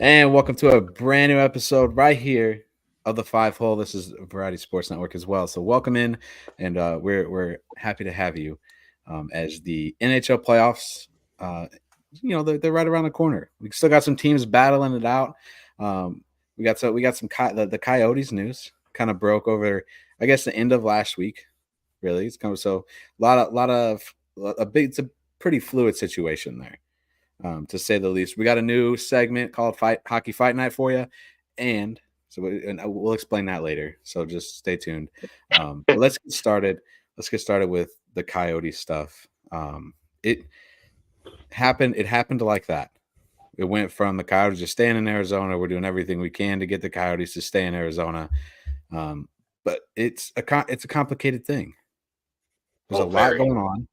And welcome to a brand new episode right here of the Five Hole. This is Variety Sports Network as well. So welcome in, and we're happy to have you as the NHL playoffs. Uh, they're right around the corner. We still got some teams battling it out. Um, the Coyotes news kind of broke over, I guess, the end of last week. Really, it's kind of so it's a pretty fluid situation there, to say the least. We got a new segment called Hockey Fight Night for you, and we'll explain that later. So just stay tuned. But let's get started. Let's get started with the Coyote stuff. It happened. It happened like that. It went from the Coyotes just staying in Arizona. We're doing everything we can to get the Coyotes to stay in Arizona, but it's a complicated thing. There's a lot going on.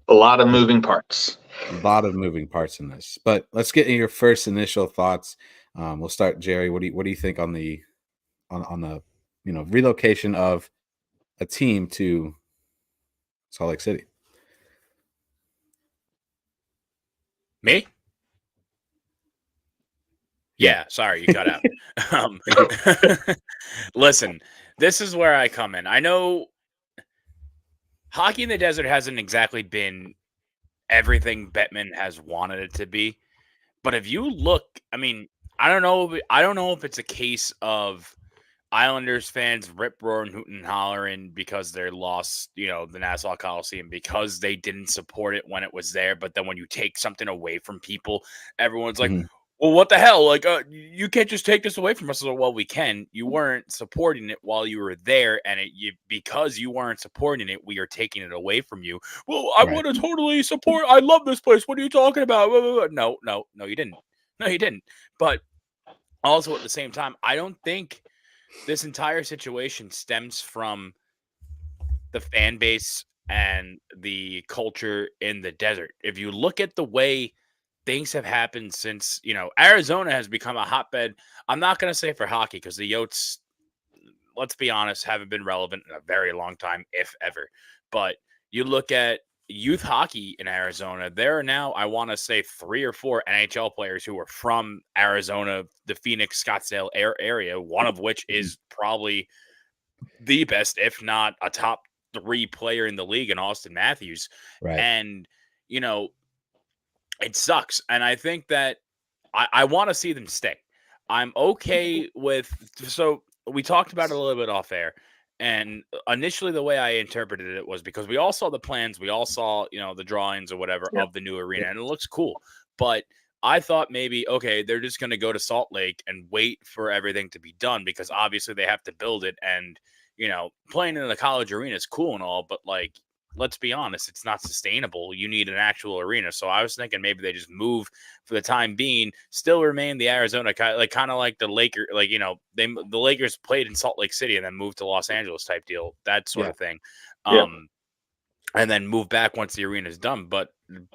A lot of moving parts. A lot of moving parts in this, but let's get your first initial thoughts. We'll start, Jerry. What do you think on the relocation of a team to Salt Lake City? Me? Yeah, sorry, you cut out. Listen, this is where I come in. I know hockey in the desert hasn't exactly been everything Bettman has wanted it to be. But if you look, I mean, I don't know if it's a case of Islanders fans rip roaring, hooting, and hollering because they lost, the Nassau Coliseum because they didn't support it when it was there. But then when you take something away from people, everyone's like, well, what the hell? Like, you can't just take this away from us. So, well, we can. You weren't supporting it while you were there, and because you weren't supporting it, we are taking it away from you. Well, I want to totally support. I love this place. What are you talking about? No, you didn't. No, you didn't. But also at the same time, I don't think this entire situation stems from the fan base and the culture in the desert. If you look at the way things have happened since, Arizona has become a hotbed. I'm not going to say for hockey because the Yotes, let's be honest, haven't been relevant in a very long time, if ever. But you look at youth hockey in Arizona, there are now, I want to say, 3 or 4 NHL players who are from Arizona, the Phoenix, Scottsdale area, one of which is probably the best, if not a top 3 player in the league in Austin Matthews. Right. And, it sucks. And I think that I want to see them stay. I'm okay with, so we talked about it a little bit off air. And initially the way I interpreted it was because we all saw the plans. We all saw, the drawings or whatever of the new arena, and it looks cool. But I thought maybe, okay, they're just going to go to Salt Lake and wait for everything to be done because obviously they have to build it. And, playing in the college arena is cool and all, but like, let's be honest, it's not sustainable. You need an actual arena. So I was thinking maybe they just move for the time being, still remain the Arizona, kind of like the Lakers, the Lakers played in Salt Lake City and then moved to Los Angeles type deal, that sort of thing. And then move back once the arena is done. But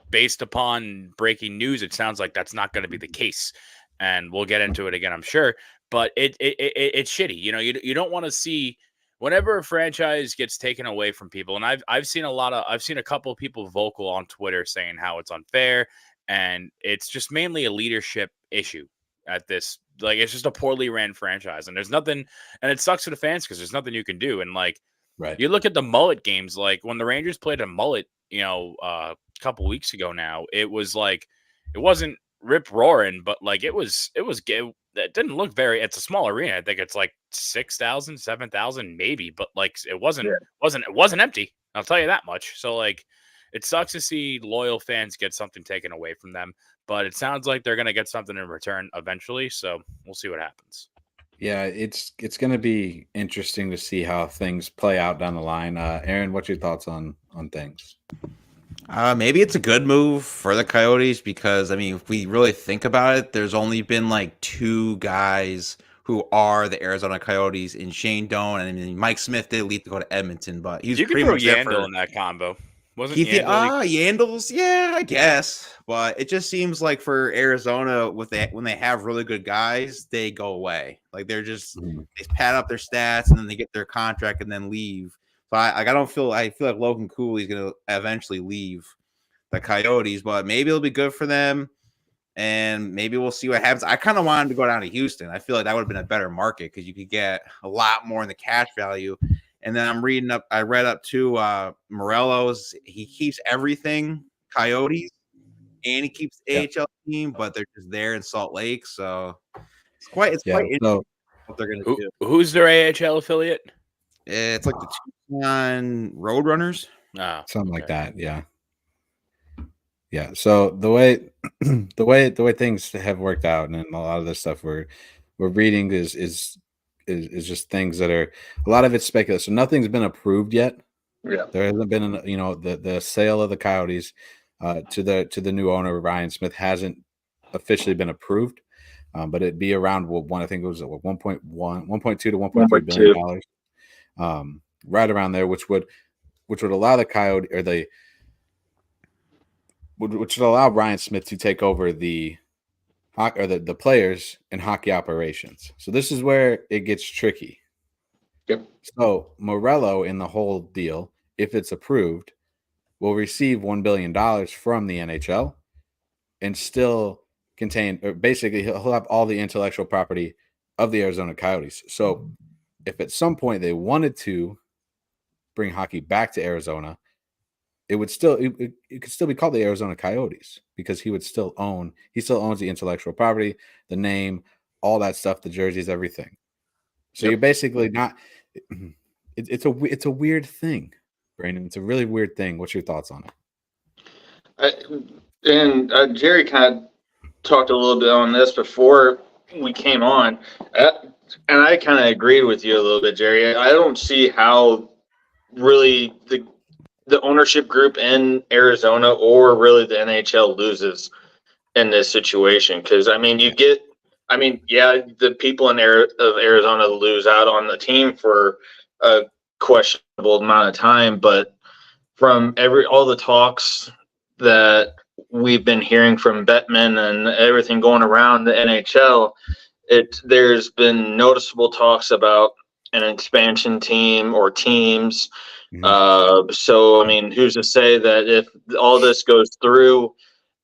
based upon breaking news, it sounds like that's not going to be the case. And we'll get into it again, I'm sure. But it's shitty. You don't want to see whenever a franchise gets taken away from people, and I've seen a couple of people vocal on Twitter saying how it's unfair, and it's just mainly a leadership issue at this. Like, it's just a poorly ran franchise, and there's nothing, and it sucks for the fans because there's nothing you can do. And like, you look at the mullet games, like when the Rangers played a mullet, a couple weeks ago now, it was like, it wasn't rip roaring, but like it didn't look very, it's a small arena. I think it's like 6,000, 7,000 maybe, but like it wasn't empty. I'll tell you that much. So like, it sucks to see loyal fans get something taken away from them, but it sounds like they're going to get something in return eventually. So we'll see what happens. Yeah, it's going to be interesting to see how things play out down the line. Aaron, what's your thoughts on things? Maybe it's a good move for the Coyotes because, I mean, if we really think about it, there's only been like 2 guys who are the Arizona Coyotes in Shane Doan, and I mean, Mike Smith did leave to go to Edmonton, but he's pretty much there for in that combo. Wasn't Yandles? Yeah, I guess. But it just seems like for Arizona, when they have really good guys, they go away. Like they're just they pad up their stats and then they get their contract and then leave. So I feel like Logan Cooley's going to eventually leave the Coyotes, but maybe it'll be good for them. and maybe we'll see what happens. I kind of wanted to go down to Houston. I feel like that would have been a better market because you could get a lot more in the cash value. And then I read up to Morello's. He keeps everything Coyotes, and he keeps the AHL team, but they're just there in Salt Lake. So it's quite interesting what they're going to do. Who's their AHL affiliate? It's like the Tucson Roadrunners. Something like that. Yeah. Yeah. So the way things have worked out, and a lot of this stuff we're reading is just things that are, a lot of it's speculative. So nothing's been approved yet. Yeah. There hasn't been the sale of the Coyotes to the new owner, Ryan Smith, hasn't officially been approved. But it'd be around I think it was 1.2 to 1.3 billion dollars. Right around there, which would allow the Coyote which would allow Ryan Smith to take over the players and hockey operations. So this is where it gets tricky. Yep. So Morello in the whole deal, if it's approved, will receive $1 billion from the NHL and still contain, or basically he'll have all the intellectual property of the Arizona Coyotes. So if at some point they wanted to bring hockey back to Arizona, it could still be called the Arizona Coyotes because he still owns the intellectual property, the name, all that stuff, the jerseys, everything. So You're basically not. It's a weird thing, Brandon. It's a really weird thing. What's your thoughts on it? Jerry kind of talked a little bit on this before we came on, and I kind of agreed with you a little bit, Jerry. I don't see how really the ownership group in Arizona or really the NHL loses in this situation. Because, the people of Arizona lose out on the team for a questionable amount of time. But from all the talks that we've been hearing from Bettman and everything going around the NHL, there's been noticeable talks about an expansion team or teams. So, who's to say that if all this goes through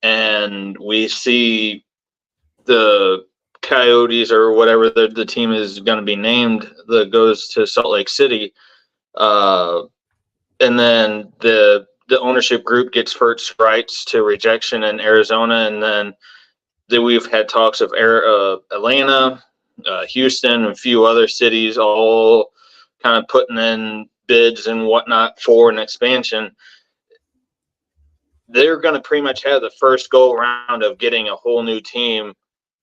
and we see the Coyotes or whatever the team is going to be named that goes to Salt Lake City, and then the ownership group gets first rights to rejection in Arizona, and then we've had talks of Atlanta, Houston, and a few other cities all kind of putting in bids and whatnot for an expansion. They're going to pretty much have the first go around of getting a whole new team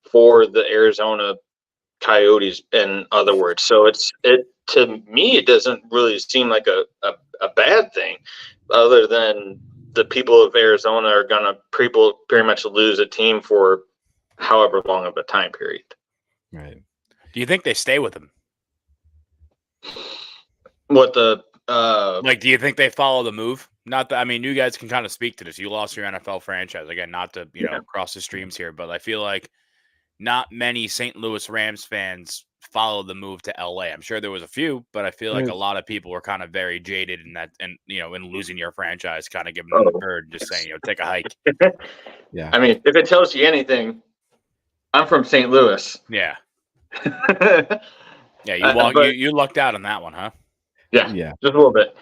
for the Arizona Coyotes, in other words. So to me, it doesn't really seem like a bad thing, other than the people of Arizona are going to pretty much lose a team for however long of a time period. Right. Do you think they stay with him? What the do you think they follow the move? Not that, you guys can kind of speak to this. You lost your NFL franchise again, not to cross the streams here, but I feel like not many St. Louis Rams fans followed the move to LA. I'm sure there was a few, but I feel like a lot of people were kind of very jaded in that, and in losing your franchise, kind of giving them the bird, just saying, take a hike. Yeah. If it tells you anything, I'm from St. Louis. Yeah. Yeah, you lucked out on that one, huh? Yeah, just a little bit.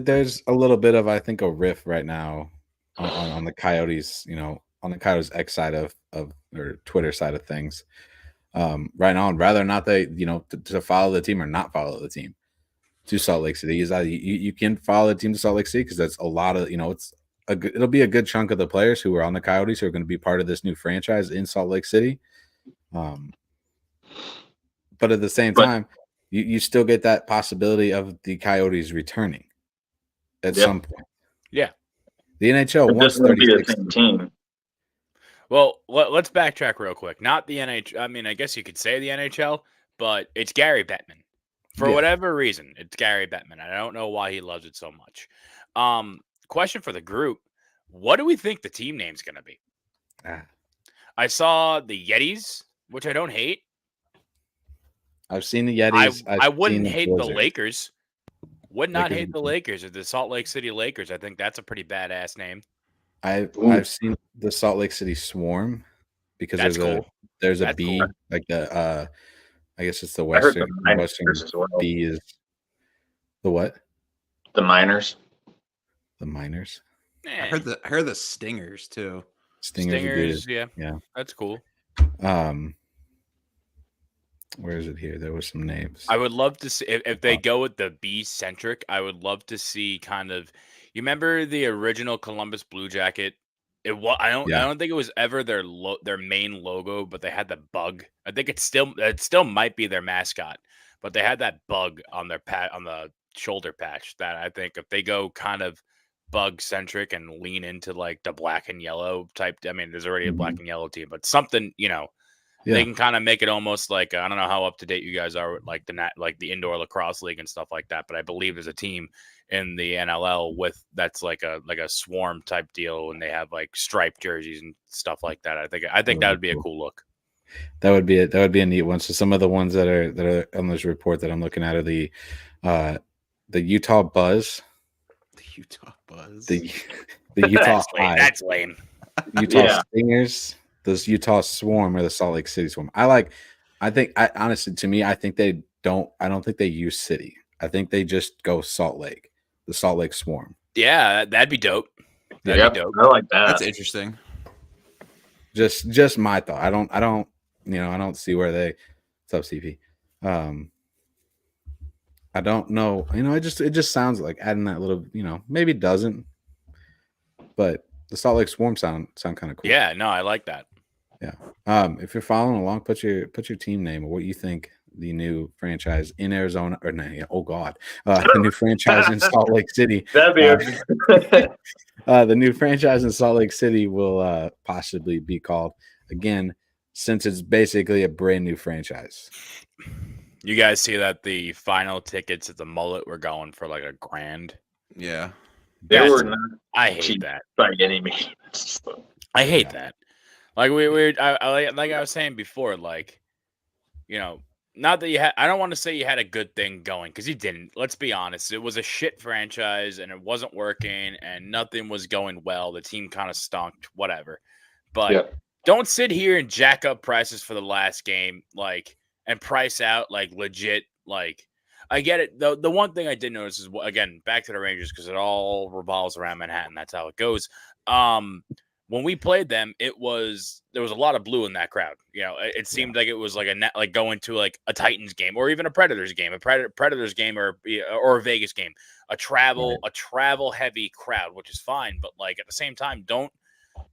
There's a little bit of, I think, a riff right now on the Coyotes, on the Coyotes X side of or Twitter side of things. Right now, and rather not they, to follow the team or not follow the team to Salt Lake City. You can follow the team to Salt Lake City because that's a lot of, it'll be a good chunk of the players who are on the Coyotes who are going to be part of this new franchise in Salt Lake City. But at the same time, you still get that possibility of the Coyotes returning at some point. Yeah. The NHL wants 36 team. Well, let's backtrack real quick. Not the NHL. I guess you could say the NHL, but it's Gary Bettman. For whatever reason, it's Gary Bettman. I don't know why he loves it so much. Question for the group. What do we think the team name's going to be? I saw the Yetis, which I don't hate. I've seen the Yetis. I wouldn't hate the Lakers. Would not hate the Lakers or the Salt Lake City Lakers. I think that's a pretty badass name. I've seen the Salt Lake City Swarm because That's there's cool. a That's B, cool. like the I guess it's the I heard the Western Miners as well. B is the what? The Miners. The Miners. I heard the Stingers too. Stingers, yeah, that's cool. Where is it here? There were some names. I would love to see if they go with the B centric. I would love to see kind of. You remember the original Columbus Blue Jacket? It was. I don't think it was ever their main logo, but they had the bug. I think it still might be their mascot, but they had that bug on their on the shoulder patch. That I think if they go kind of bug centric and lean into like the black and yellow type. I mean, there's already a black and yellow team, but something they can kind of make it almost like I don't know how up to date you guys are with like the indoor lacrosse league and stuff like that, but I believe there's a team in the NLL with that's like a swarm type deal, and they have like striped jerseys and stuff like that. I think that would be a cool look. That would be a neat one. So some of the ones that are on this report that I'm looking at are the Utah Buzz, The Utah that's lame. Utah Stingers, those Utah Swarm, or the Salt Lake City Swarm. Honestly, to me, I don't think they use city. I think they just go Salt Lake, the Salt Lake Swarm. Yeah, that'd be dope. That'd be dope. I like that. That's interesting. Just my thought. I don't see where they. What's up, CP? I don't know. It just sounds like adding that little. Maybe it doesn't, but the Salt Lake Swarm sound kind of cool. Yeah, no, I like that. Yeah. If you're following along, put your team name or what you think the new franchise in Arizona the new franchise in Salt Lake City. That'd be the new franchise in Salt Lake City will possibly be called again, since it's basically a brand new franchise. You guys see that the final tickets at the Mullet were going for like $1,000? Yeah. They were not I hate cheap that. by any means. I hate that. Like like I was saying before, like, not that you had. I don't want to say you had a good thing going because you didn't. Let's be honest. It was a shit franchise and it wasn't working and nothing was going well. The team kind of stunk. Whatever. But don't sit here and jack up prices for the last game, like, and price out like legit. Like, I get it. The one thing I did notice is, again, back to the Rangers, because it all revolves around Manhattan. That's how it goes. When we played them, there was a lot of blue in that crowd. It seemed like it was like like going to like a Titans game or even a Predators game, Predators game or a Vegas game, a travel heavy crowd, which is fine. But like at the same time,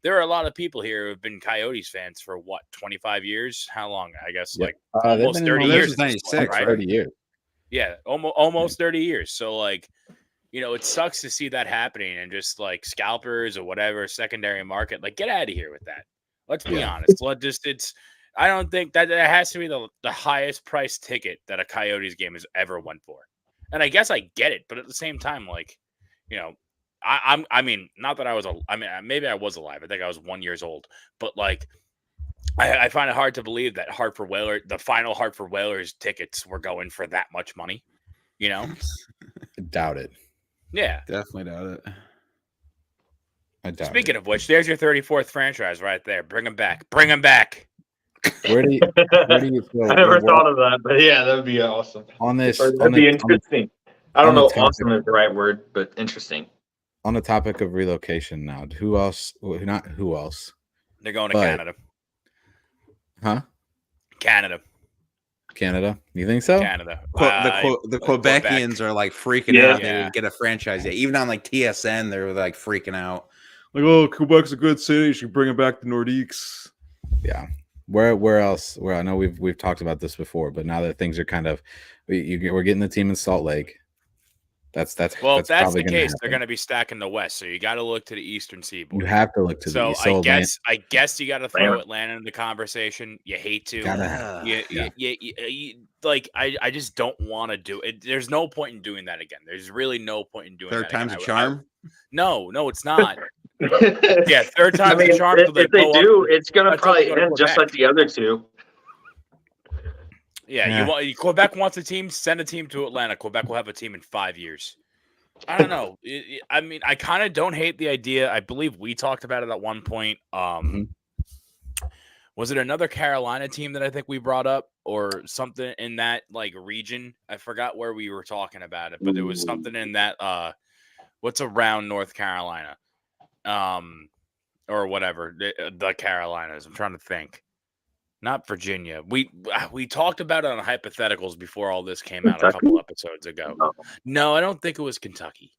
there are a lot of people here who have been Coyotes fans for 25 years? How long? I guess like almost 30 years. 96, right? 30 years. Yeah, almost 30 years. So like, it sucks to see that happening and just like scalpers or whatever secondary market. Like, get out of here with that. Let's be honest. I don't think that it has to be the highest price ticket that a Coyotes game has ever went for. And I guess I get it, but at the same time, like, I mean, not that I was. Maybe I was alive. I think I was 1 year old. But like, I find it hard to believe that the final Hartford Whalers tickets were going for that much money. Doubt it. Yeah, definitely doubt it. I doubt Speaking of which, there's your 34th franchise right there. Bring them back. Bring them back. Where do you feel? I never thought of that, but yeah, that would be awesome. That'd be interesting. I don't know if awesome is the right word, but interesting. On the topic of relocation now, who else? Not who else. They're going to Canada. Huh? Canada. You think so? Canada. The Quebecians are like freaking out. They didn't get a franchise yet. Even on like TSN, they're like freaking out. Like, oh, Quebec's a good city. You should bring it back to Nordiques. Yeah. Where else? Where I know we've talked about this before, but now that things are kind of, we're getting the team in Salt Lake. That's the case. They're going to be stacking the West, so you got to look to the Eastern Seaboard. You have to look to the East. So I guess you got to throw Atlanta in the conversation. You hate to. I just don't want to do it. There's no point in doing that again. There's really no point in doing that. Third time's a charm. No, it's not. Yeah, third time's a charm. If they do, it's going to probably end just like the other two. Yeah, Quebec wants a team. Send a team to Atlanta. Quebec will have a team in 5 years. I don't know. I mean, I kind of don't hate the idea. I believe we talked about it at one point. Was it another Carolina team that I think we brought up or something in that like region? I forgot where we were talking about it, but there was something in that what's around North Carolina. Or whatever, the Carolinas. I'm trying to think. Not Virginia. We talked about it on hypotheticals before all this came out a couple episodes ago. No, I don't think it was Kentucky.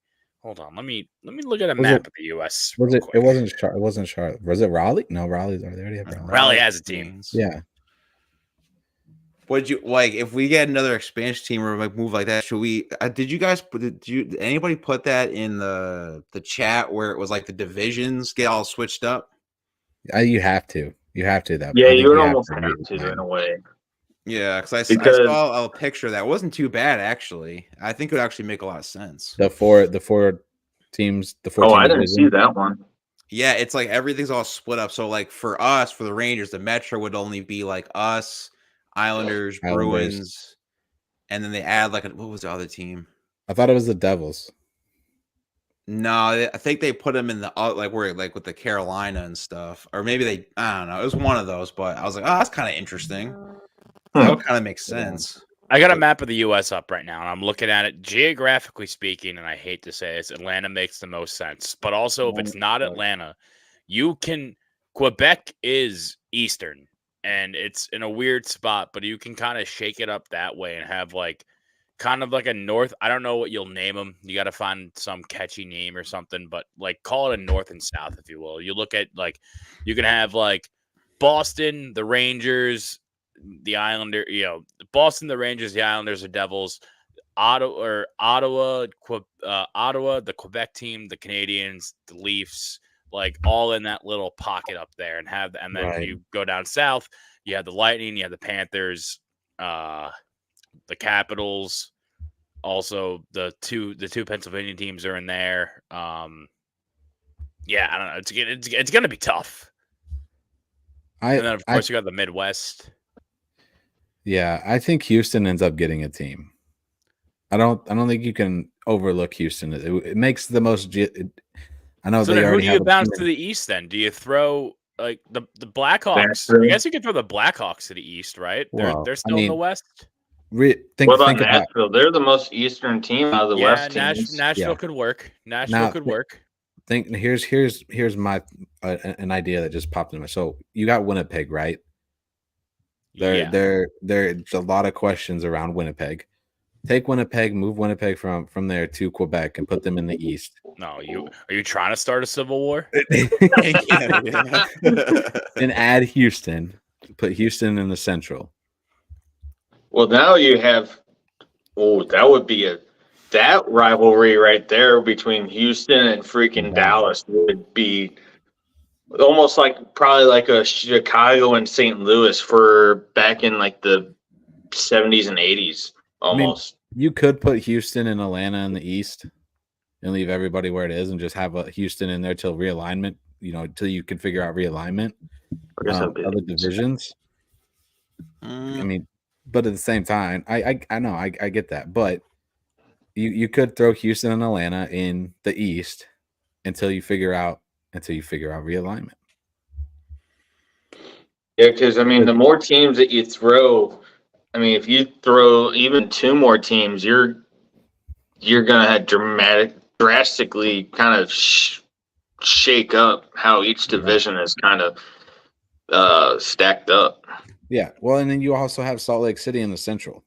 Hold on, let me look at a map of the U.S. Was real it? quick. It wasn't. It wasn't Charlotte. Was it Raleigh? No, Raleigh's. They already have Raleigh. Raleigh has a team. Yeah. Would you like if we get another expansion team or like move like that? Should we? Did anybody put that in the chat where it was like the divisions get all switched up? You have to. You have to. That. Yeah, you would almost have to in a way. Yeah, because I saw a picture that wasn't too bad actually. I think it would actually make a lot of sense. The four teams. I didn't see that one. Yeah, it's like everything's all split up. So like for us, for the Rangers, the Metro would only be like us, Islanders, Bruins, and then they add like what was the other team? I thought it was the Devils. No, I think they put them in the like where like with the Carolina and stuff, or maybe I don't know. It was one of those, but I was like, oh, that's kind of interesting. That would kind of make sense. I got a map of the U.S. up right now, and I'm looking at it geographically speaking, and I hate to say this, Atlanta makes the most sense. But also, if it's not Atlanta, Quebec is Eastern, and it's in a weird spot, but you can kind of shake it up that way and have like kind of like a north. I don't know what you'll name them. You got to find some catchy name or something, but like call it a north and south, if you will. You look at like, you can have like Boston, the Rangers, the Islander, Boston, the Rangers, the Islanders, the Devils, Ottawa, the Quebec team, the Canadians, the Leafs, like all in that little pocket up there, and then you go down south, you have the Lightning, you have the Panthers, the Capitals, also the two Pennsylvania teams are in there. I don't know. It's gonna be tough. And then of course you got the Midwest. Yeah, I think Houston ends up getting a team. I don't think you can overlook Houston. It makes the most. I know. So they already who do you bounce to the East? Then do you throw like the Blackhawks? I guess you could throw the Blackhawks to the East, right? They're still in the West. What about Nashville? They're the most Eastern team out of the West teams. Nashville could work. Nashville could work. Here's my an idea that just popped in my. So you got Winnipeg, right? There's a lot of questions around Winnipeg. Take Winnipeg, move Winnipeg from there to Quebec, and put them in the East. No, are you trying to start a civil war? And add Houston, put Houston in the Central. Well, now you have. Oh, that would be that rivalry right there between Houston and freaking Dallas would be. Almost probably like a Chicago and St. Louis for back in like the 70s and 80s almost. I mean, you could put Houston and Atlanta in the East and leave everybody where it is and just have a Houston in there till realignment, till you can figure out realignment of the divisions. I mean, but at the same time, I know I get that, but you could throw Houston and Atlanta in the East until you figure out realignment. Yeah, because I mean, the more teams that you throw, I mean, if you throw even two more teams, you're gonna have drastically kind of shake up how each division is kind of stacked up. Yeah, well, and then you also have Salt Lake City in the Central.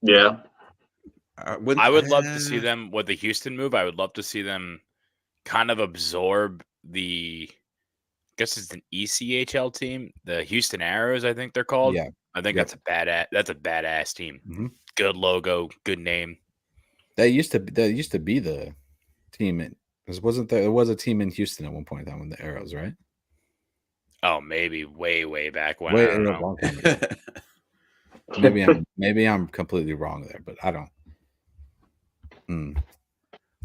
Yeah, I would love to see them with the Houston move. I would love to see them kind of absorb I guess it's an ECHL team, the Houston Arrows, I think they're called. Yeah, I think that's a badass team. Mm-hmm. Good logo, good name. That used to be the team. There was a team in Houston at one point in time with the Arrows, right? Oh, maybe way back when. I don't know. Long time ago. maybe I'm completely wrong there, but I don't.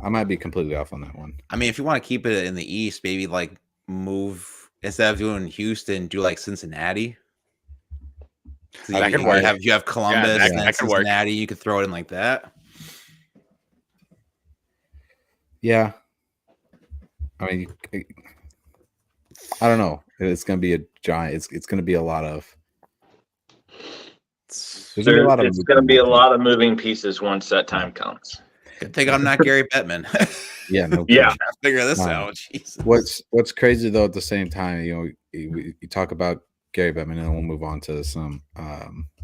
I might be completely off on that one. I mean, if you want to keep it in the East, maybe like move instead of doing Houston, do like Cincinnati. That could work. You have Columbus and Cincinnati. You could throw it in like that. Yeah. I mean, I don't know. It's going to be a giant. It's going to be a lot of. It's going to be a lot of moving pieces once that time comes. Good thing I'm not Gary Bettman. Yeah, no. Yeah, figure this out. Jesus. What's crazy though at the same time, you talk about Gary Bettman, and then we'll move on to some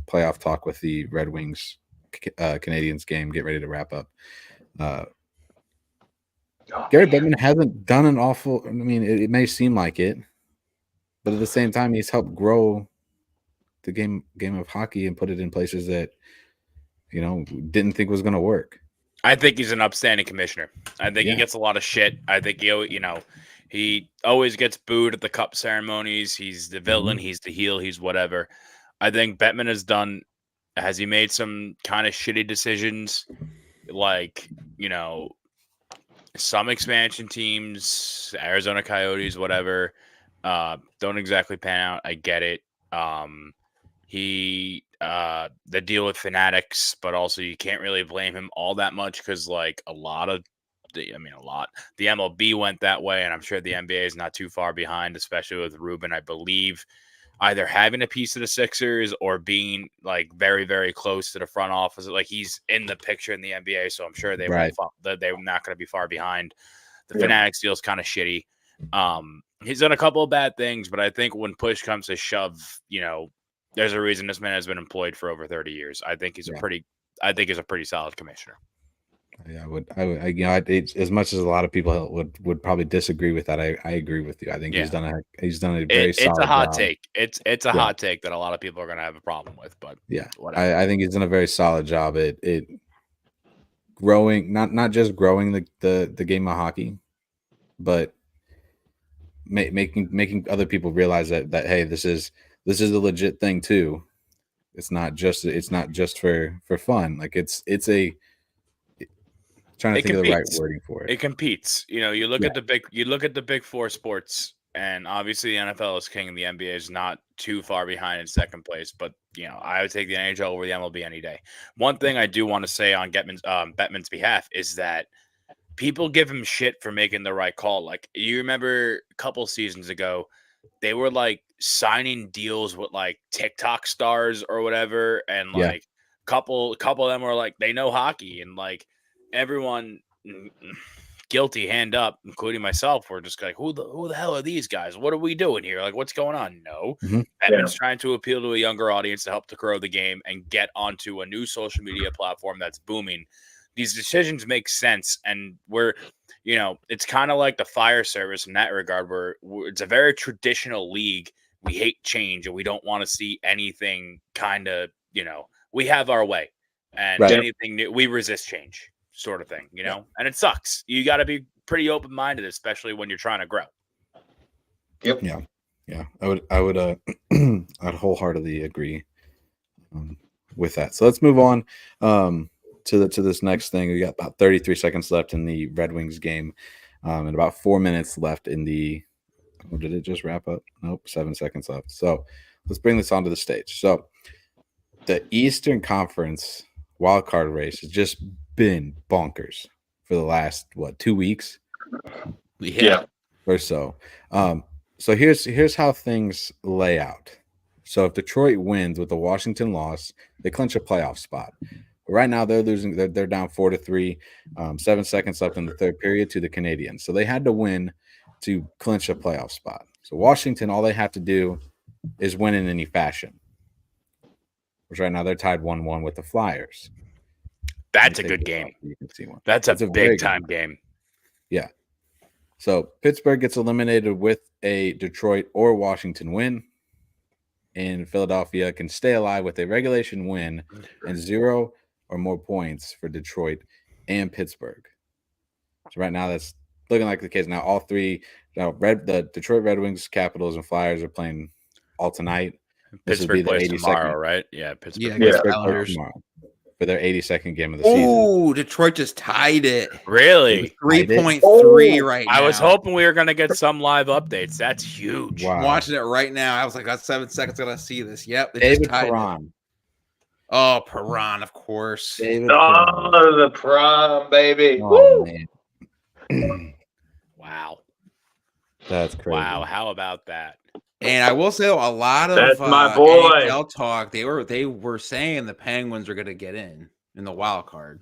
playoff talk with the Red Wings Canadiens game. Get ready to wrap up. Gary Bettman hasn't done an awful. I mean, it may seem like it, but at the same time, he's helped grow the game of hockey and put it in places that didn't think was going to work. I think he's an upstanding commissioner. I think he gets a lot of shit. I think he always gets booed at the cup ceremonies. He's the villain. He's the heel. He's whatever. I think Bettman has he made some kind of shitty decisions, like some expansion teams, Arizona Coyotes, whatever, don't exactly pan out. I get it. The deal with Fanatics, but also you can't really blame him all that much because like a lot. The MLB went that way, and I'm sure the NBA is not too far behind, especially with Ruben, I believe, either having a piece of the Sixers or being like very, very close to the front office. Like he's in the picture in the NBA, so I'm sure they're not going to be far behind. The Fanatics deal is kind of shitty. He's done a couple of bad things, but I think when push comes to shove, there's a reason this man has been employed for over 30 years. I think he's a pretty solid commissioner. Yeah, as much as a lot of people would probably disagree with that, I agree with you. I think he's done a very solid It's a hot job. take. It's a hot take that a lot of people are going to have a problem with, but whatever. I think he's done a very solid job at growing, not just growing the game of hockey, but making other people realize that hey, this is a legit thing too. It's not just for fun. Like it's a trying to think of the right wording for it. It competes. You look at the big four sports, and obviously the NFL is king, and the NBA is not too far behind in second place. But I would take the NHL over the MLB any day. One thing I do want to say on Bettman's behalf is that people give him shit for making the right call. Like you remember a couple seasons ago, they were like signing deals with like TikTok stars or whatever, and like couple of them were like they know hockey, and like everyone guilty hand up, including myself, were just like, who the hell are these guys? What are we doing here? Like, what's going on? No, Bettman's trying to appeal to a younger audience to help to grow the game and get onto a new social media platform that's booming. These decisions make sense, and it's kind of like the fire service in that regard, where it's a very traditional league. We hate change, and we don't want to see anything kind of, we have our way, and anything new, we resist change, sort of thing, and it sucks. You got to be pretty open-minded, especially when you're trying to grow. Yep. Yeah. I would I'd wholeheartedly agree with that. So let's move on to this next thing. We got about 33 seconds left in the Red Wings game, and about 4 minutes left in the. Oh, did it just wrap up? Nope, 7 seconds left. So let's bring this onto the stage. So the Eastern Conference wildcard race has just been bonkers for the last 2 weeks? Yeah. Or so. So here's how things lay out. So if Detroit wins with the Washington loss, they clinch a playoff spot. Right now they're losing. They're down 4-3. 7 seconds left in the third period to the Canadiens. So they had to win to clinch a playoff spot. So Washington, all they have to do is win in any fashion. Which right now they're tied 1-1 with the Flyers. That's a good game. You can see one. That's a big time game. Yeah. So Pittsburgh gets eliminated with a Detroit or Washington win. And Philadelphia can stay alive with a regulation win and 0 or more points for Detroit and Pittsburgh. So right now that's looking like the case. Now all three, the Detroit Red Wings, Capitals, and Flyers are playing all tonight. Pittsburgh plays tomorrow, right? Yeah, Pittsburgh. Pittsburgh tomorrow for their 82nd game of the season. Oh, Detroit just tied it. Really? 3.3 right now. I was hoping we were going to get some live updates. That's huge. Wow. I'm watching it right now. I was like, got 7 seconds. Gotta see this. Yep. David Perron. Oh, Perron, of course. The prom, baby. Oh, man. Wow. That's crazy. Wow. How about that? And I will say though, a lot of That's my boy. NHL talk, they were saying the Penguins are going to get in the wild card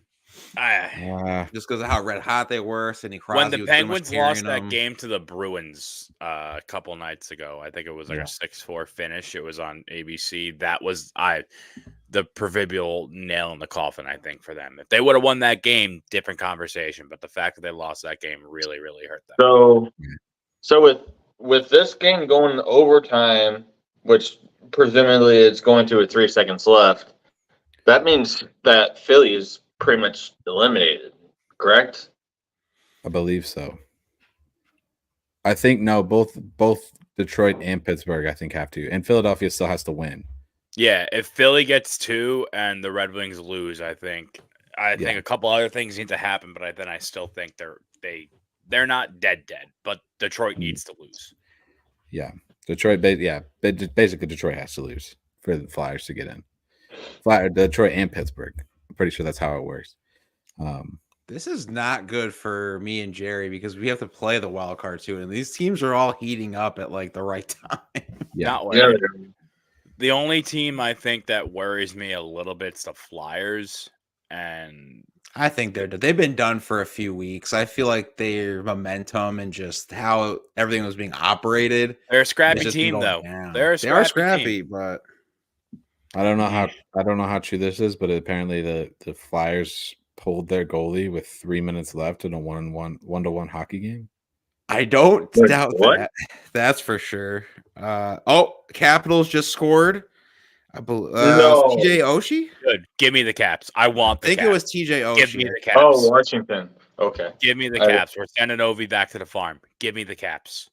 just because of how red hot they were. Sidney Crosby When the was pretty much Penguins lost carrying that them. game to the Bruins a couple nights ago, I think it was like a 6-4 finish. It was on ABC. That was the proverbial nail in the coffin, I think, for them. If they would have won that game, different conversation. But the fact that they lost that game really, really hurt them. So with this game going to overtime, which presumably it's going to with 3 seconds left, that means that Philly is pretty much eliminated, correct? I believe so. I think no, both Detroit and Pittsburgh, I think, have to, and Philadelphia still has to win. Yeah, if Philly gets 2 and the Red Wings lose, I think a couple other things need to happen, but then I still think they're not dead, but Detroit needs to lose. Yeah, Detroit. Basically, Detroit has to lose for the Flyers to get in. Detroit and Pittsburgh. I'm pretty sure that's how it works. This is not good for me and Jerry because we have to play the wild card too, and these teams are all heating up at like the right time. Yeah. The only team I think that worries me a little bit is the Flyers, and I think they've been done for a few weeks. I feel like their momentum and just how everything was being operated. They're a scrappy team, though. They are scrappy, but I don't know how true this is, but apparently the Flyers pulled their goalie with 3 minutes left in a 1-1 hockey game. I don't doubt that. That's for sure. Capitals just scored. No. TJ Oshie? Good. Give me the Caps. I want the Caps. I think it was TJ Oshie. Give me the Caps. Oh, Washington. Okay. Give me the Caps. We're sending Ovi back to the farm. Give me the Caps.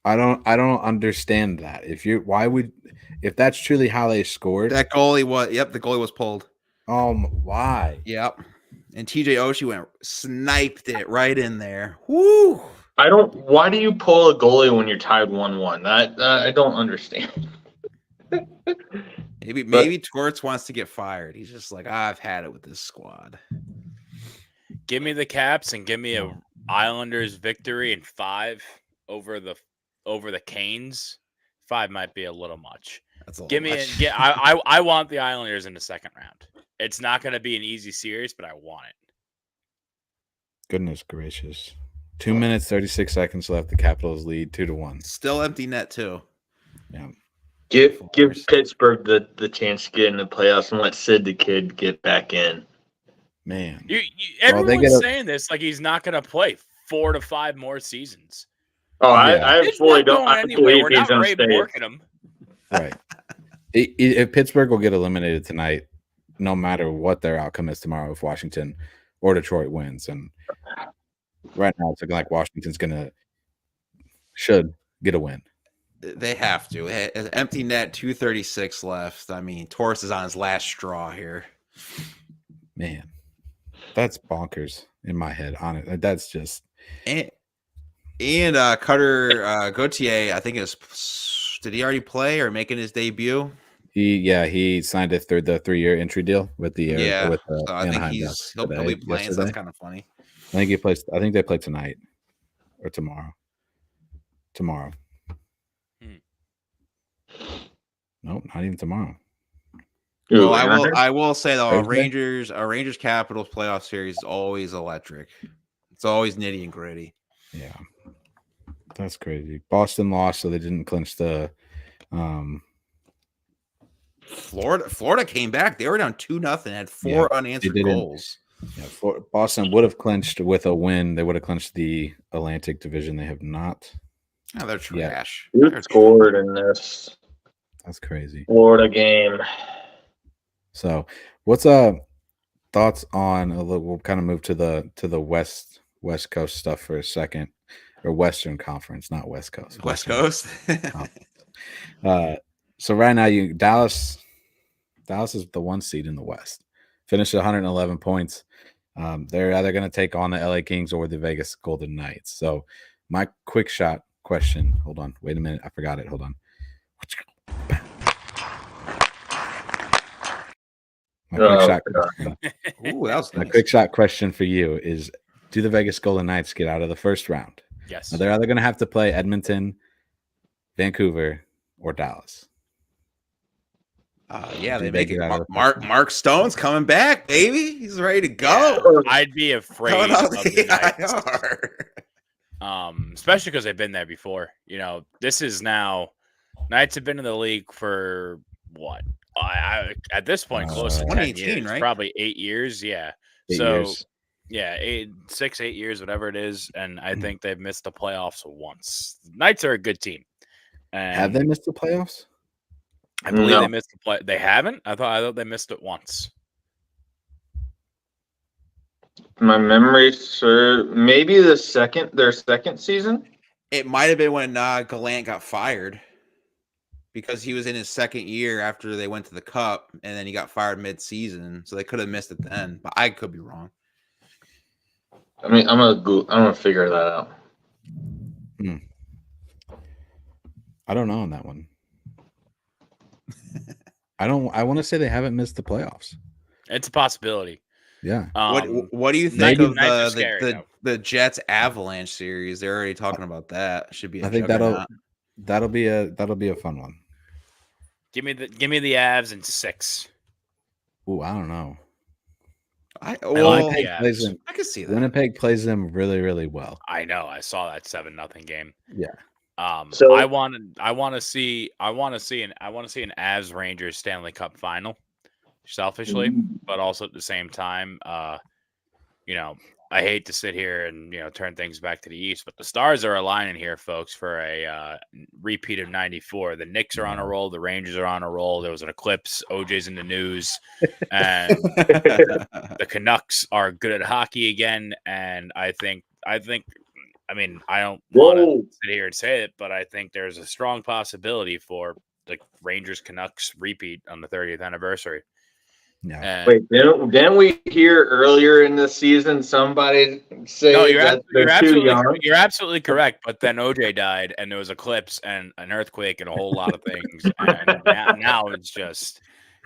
I don't understand that. If that's truly how they scored, that goalie was the goalie was pulled. Why? Yep. And TJ Oshie sniped it right in there. Woo! Why do you pull a goalie when you're tied 1-1? I don't understand. Maybe Torts wants to get fired. He's just like, I've had it with this squad. Give me the Caps and give me a Islanders victory in 5 over the Canes. 5 might be a little much. That's a little much. I want the Islanders in the second round. It's not going to be an easy series, but I want it. Goodness gracious. 2 minutes, 36 seconds left. The Capitals lead 2-1. Still empty net too. Yeah. Give Pittsburgh the chance to get in the playoffs and let Sid the Kid get back in. Man. Everyone's saying this like he's not going to play 4 to 5 more seasons. Oh, yeah. I fully don't. I believe We're he's not going to stay. working him. Right. If Pittsburgh will get eliminated tonight, no matter what their outcome is tomorrow, if Washington or Detroit wins, and right now it's looking like Washington's should get a win. They have to. Empty net, 2:36 left. I mean, Torres is on his last straw here. Man, that's bonkers in my head. On it, that's just. And Cutter Gauthier, I think did he already play or making his debut? He signed the 3-year entry deal with the so I think he'll be playing. So that's kind of funny. I think they play tonight or tomorrow. Nope, not even tomorrow. Well, I will say though, a Rangers Capitals playoff series is always electric. It's always nitty and gritty. Yeah, that's crazy. Boston lost, so they didn't clinch the. Florida came back. They were down 2-0, had 4 unanswered goals. Yeah, Boston would have clinched with a win. They would have clinched the Atlantic Division. They have not. Oh, they're trash. Who scored in this? That's crazy. Florida game. So, what's thoughts on? We'll kind of move to the West Coast stuff for a second, or Western Conference, not West Coast. West Coast. So right now, Dallas is the 1 seed in the West. Finished at 111 points. They're either going to take on the LA Kings or the Vegas Golden Knights. So my quick shot question. Hold on. Wait a minute. I forgot it. Hold on. My quick shot question for you is do the Vegas Golden Knights get out of the first round? Yes. Now, they're either going to have to play Edmonton, Vancouver, or Dallas. Yeah, Do they they make get it. out of the first round? Mark Stone's coming back, baby. He's ready to Yeah, go. I'd be afraid Coming of out the Knights. IR. Especially because they've been there before. You know, this is now Knights have been in the league for what? At this point, close to 10 2018, years, right? probably 8 years. Yeah. 8 so years. yeah, 8 years, whatever it is, and I think they've missed the playoffs once. Knights are a good team. And Have they missed the playoffs? I believe No. they missed the play. They haven't. I thought they missed it once. My memory serves maybe their second season. It might have been when Gallant got fired because he was in his second year after they went to the Cup, and then he got fired mid-season, so they could have missed it then. But I could be wrong. I mean, I'm gonna figure that out. I don't know on that one. I want to say they haven't missed the playoffs. It's a possibility. Yeah. What do you think of Knights are scary, the Jets Avalanche series? They're already talking about that. Should be. I think that'll be a fun one. Give me the Avs in 6. Ooh, I don't know. I Winnipeg Avs. plays them. I can see that. Winnipeg plays them really, really well. I know. I saw that 7-0 game. Yeah. So- I want to see an Avs Rangers Stanley Cup final, selfishly, but also at the same time, I hate to sit here and turn things back to the East, but the stars are aligning here, folks, for a repeat of '94. The Knicks are on a roll, the Rangers are on a roll. There was an eclipse. OJ's in the news, and the Canucks are good at hockey again. And I think. I mean, I don't want to sit here and say it, but I think there's a strong possibility for the Rangers Canucks repeat on the 30th anniversary. Yeah. Wait, didn't we hear earlier in the season somebody say that they're too young? You're absolutely correct, but then OJ died, and there was eclipse and an earthquake and a whole lot of things. And now it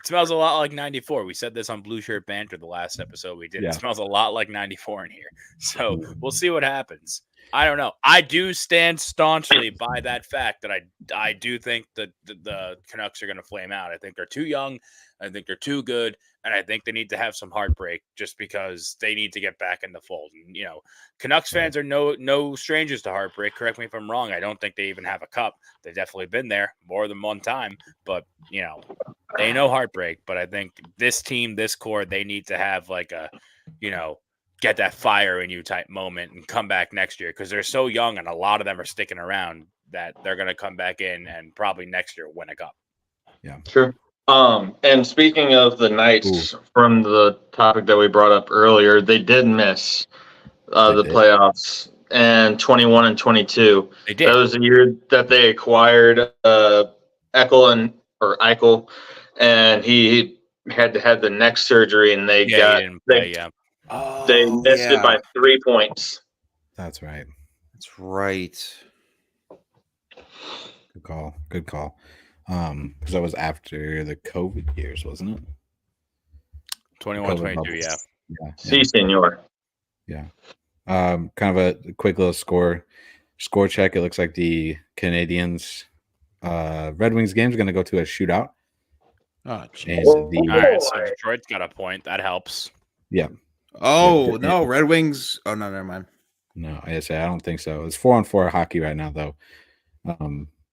smells a lot like 94. We said this on Blue Shirt Banter the last episode we did. Yeah. It smells a lot like 94 in here. So we'll see what happens. I don't know. I do stand staunchly by that fact that I do think that the Canucks are going to flame out. I think they're too young. I think they're too good. And I think they need to have some heartbreak just because they need to get back in the fold. And, Canucks fans are no strangers to heartbreak. Correct me if I'm wrong. I don't think they even have a cup. They've definitely been there more than one time. But, they know heartbreak. But I think this team, this core, they need to have like a, get that fire in you type moment and come back next year because they're so young and a lot of them are sticking around that they're going to come back in and probably next year win a cup. Yeah. Sure. And speaking of the Knights, from the topic that we brought up earlier, they did miss the playoffs and 21 and 22. They did. That was the year that they acquired Eichel, and he had to have the neck surgery, and they they missed it by 3 points. That's right. That's right. Good call. Because that was after the COVID years, wasn't it? 21, 22, yeah. Si, senor. Yeah. Kind of a quick little score check. It looks like the Canadiens Red Wings game is going to go to a shootout. Oh, jeez. All right, so Detroit's got a point. That helps. Yeah. Oh, no, Red Wings. Oh, no, never mind. No, I don't think so. It's 4-on-4 hockey right now, though,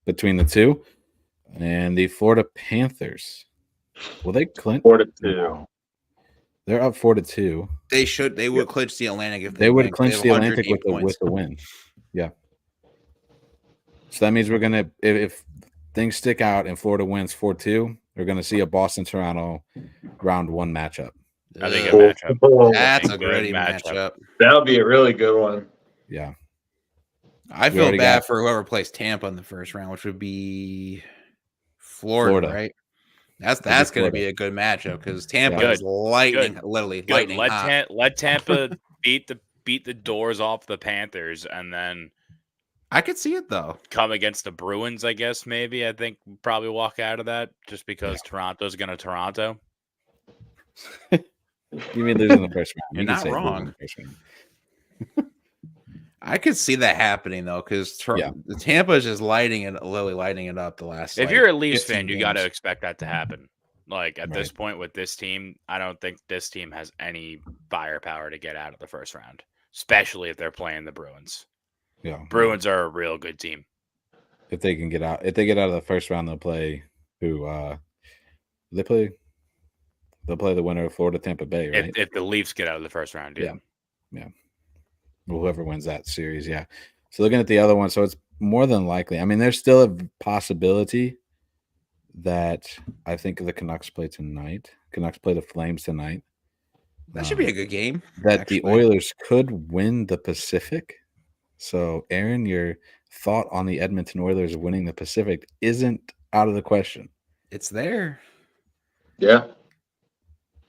between the two. And the Florida Panthers. Will they clinch? 4-2. They're up 4-2. They would clinch the Atlantic if they would clinch the Atlantic with the win. Yeah. So that means we're gonna if things stick out and Florida wins 4-2, we're gonna see a Boston-Toronto round 1 matchup. I think a matchup. That's a great matchup. That'll be a really good one. Yeah. I feel bad for whoever plays Tampa in the first round, which would be Florida. Right? That's going to be a good matchup because Tampa is literally lightning hot. Let Tampa beat the doors off the Panthers, and then I could see it though. Come against the Bruins, I guess. Maybe I think probably walk out of that just because Toronto's going to Toronto. You mean losing the first round? You're not wrong. I could see that happening though, because the Tampa is just lighting it up the last. If you're a Leafs fan, you got to games. expect that to happen. Like at this point with this team, I don't think this team has any firepower to get out of the first round, especially if they're playing the Bruins. Yeah, Bruins are a real good team. If they can get out, of the first round, they'll play who? They'll play the winner of Florida Tampa Bay, right? If the Leafs get out of the first round, yeah. Well, whoever wins that series, yeah. So looking at the other one, so it's more than likely. I mean, there's still a possibility that I think the Canucks play tonight. Canucks play the Flames tonight. That should be a good game. That the Oilers could win the Pacific. So, Aaron, your thought on the Edmonton Oilers winning the Pacific isn't out of the question. It's there. Yeah.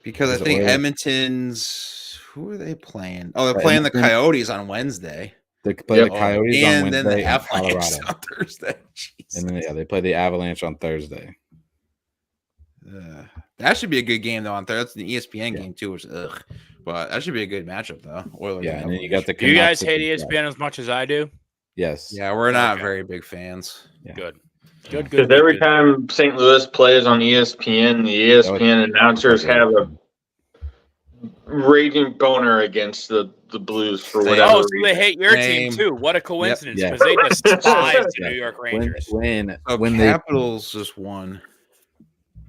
Because I think Edmonton's – who are they playing? Oh, they're playing the Coyotes on Wednesday. They play the Coyotes on Wednesday and then the Avalanche Colorado. on Thursday. Jesus. And then they play the Avalanche on Thursday. That should be a good game though on Thursday. That's the ESPN game too, which but that should be a good matchup though. Oilers and then you got the. Do you guys hate ESPN as much as I do? Yes. Yeah, we're not very big fans. Yeah. Good. Because every time St. Louis plays on ESPN, the ESPN announcers have a raging boner against the Blues for whatever reason. So they hate your team too. What a coincidence! Because they despise the New York Rangers. When Capitals just won.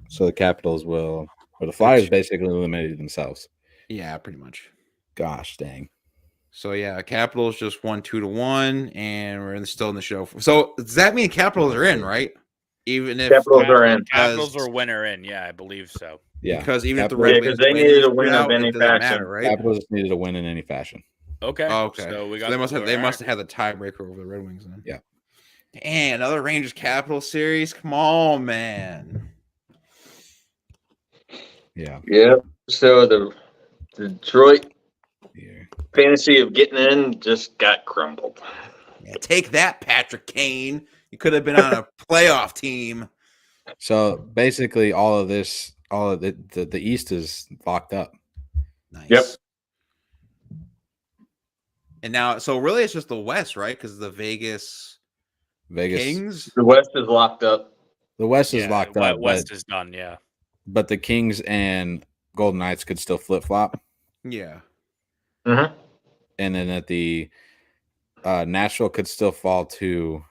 So the Capitals will, or the Flyers basically eliminated themselves. Yeah, pretty much. Gosh dang. So yeah, Capitals just won 2-1, and we're still in the show. So does that mean Capitals are in, right? Even if Capitals are in, Capitals are winner in. Yeah, I believe so. Yeah, because even if the Red Wings they needed a win of any fashion, matter, right? Capitals needed a win in any fashion. Okay. Okay. So we got. They must have had the tiebreaker over the Red Wings then. Yeah. Dang, another Rangers Capitals series. Come on, man. Yeah. Yeah. So the Detroit fantasy of getting in just got crumbled. Yeah, take that, Patrick Kane. You could have been on a playoff team. So basically, all of the East is locked up. Nice. Yep. And now, so really, it's just the West, right? Because the Vegas Kings. The West is locked up. The West is locked up. West is done. Yeah. But the Kings and Golden Knights could still flip flop. Yeah. Mm-hmm. And then at the Nashville could still fall to.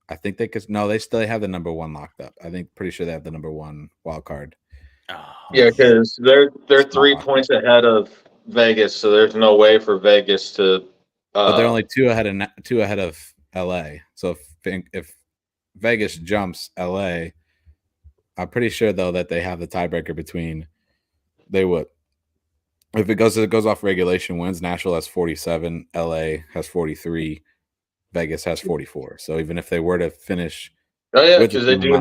I think they could. No, they still have the number one locked up. I think pretty sure they have the number one wild card. Yeah, because they're 3 points ahead of Vegas, so there's no way for Vegas to. But they're only two ahead of LA. So if Vegas jumps LA, I'm pretty sure though that they have the tiebreaker between. They would. If it goes off regulation wins, Nashville has 47, LA has 43, Vegas has 44. So even if they were to finish, because they do